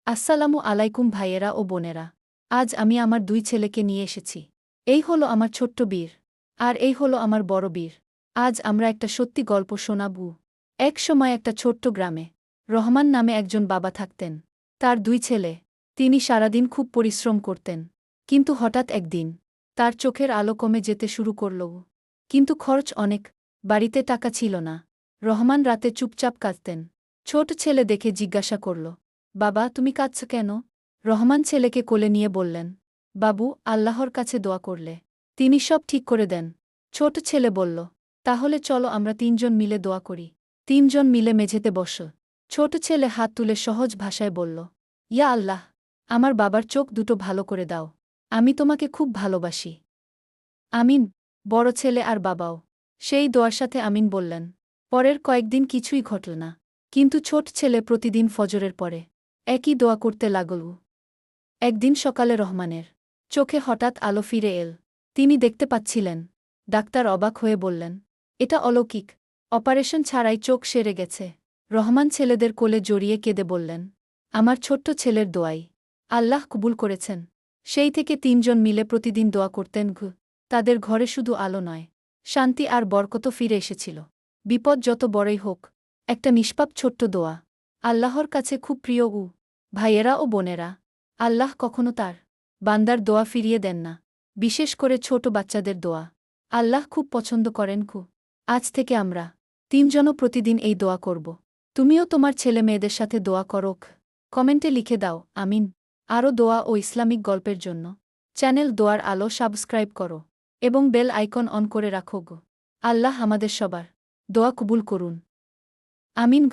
আসসালামু আলাইকুম ভাইয়েরা ও বোনেরা। আজ আমি আমার দুই ছেলেকে নিয়ে এসেছি। এই হলো আমার ছোট্ট বীর। আর এই হলো আমার বড় বীর। আজ আমরা একটা সত্যি গল্প শোনাবো। এক সময় একটা ছোট্ট গ্রামে রহমান নামে একজন বাবা থাকতেন। তার দুই ছেলে। তিনি সারাদিন খুব পরিশ্রম করতেন। কিন্তু হঠাৎ একদিন তার চোখের আলো কমে যেতে শুরু করল। কিন্তু খরচ অনেক, বাড়িতে টাকা ছিল না। রহমান রাতে চুপচাপ কাঁদতেন। ছোট ছেলে দেখে জিজ্ঞাসা করল, বাবা তুমি কাঁদছ কেন? রহমান ছেলেকে কোলে নিয়ে বললেন, বাবু, আল্লাহর কাছে দোয়া করলে তিনি সব ঠিক করে দেন। ছোট ছেলে বলল, তাহলে চলো আমরা তিনজন মিলে দোয়া করি। তিনজন মিলে মেঝেতে বস। ছোট ছেলে হাত তুলে সহজ ভাষায় বলল, ইয়া আল্লাহ, আমার বাবার চোখ দুটো ভালো করে দাও। আমি তোমাকে খুব ভালোবাসি। আমিন। বড় ছেলে আর বাবাও সেই দোয়ার সাথে আমিন বললেন। পরের কয়েকদিন কিছুই ঘটল না। কিন্তু ছোট ছেলে প্রতিদিন ফজরের পরে একই দোয়া করতে লাগল। একদিন সকালে রহমানের চোখে হঠাৎ আলো ফিরে এল। তিনি দেখতে পাচ্ছিলেন। ডাক্তার অবাক হয়ে বললেন, এটা অলৌকিক। অপারেশন ছাড়াই চোখ সেরে গেছে। রহমান ছেলেদের কোলে জড়িয়ে কেঁদে বললেন, আমার ছোট্ট ছেলের দোয়াই আল্লাহ কবুল করেছেন। সেই থেকে তিনজন মিলে প্রতিদিন দোয়া করতেন। তাদের ঘরে শুধু আলো নয়, শান্তি আর বরকতও ফিরে এসেছিল। বিপদ যত বড়ই হোক, একটা নিষ্পাপ ছোট্ট দোয়া আল্লাহর কাছে খুব প্রিয়। ভাইয়েরা ও বোনেরা, আল্লাহ কখনো তার বান্দার দোয়া ফিরিয়ে দেন না। বিশেষ করে ছোট বাচ্চাদের দোয়া আল্লাহ খুব পছন্দ করেন। আজ থেকে আমরা তিনজনও প্রতিদিন এই দোয়া করব। তুমিও তোমার ছেলে মেয়েদের সাথে দোয়া করো। কমেন্টে লিখে দাও আমিন। আরও দোয়া ও ইসলামিক গল্পের জন্য চ্যানেল দোয়ার আলো সাবস্ক্রাইব করো এবং বেল আইকন অন করে রাখো। আল্লাহ আমাদের সবার দোয়া কবুল করুন। আমিন।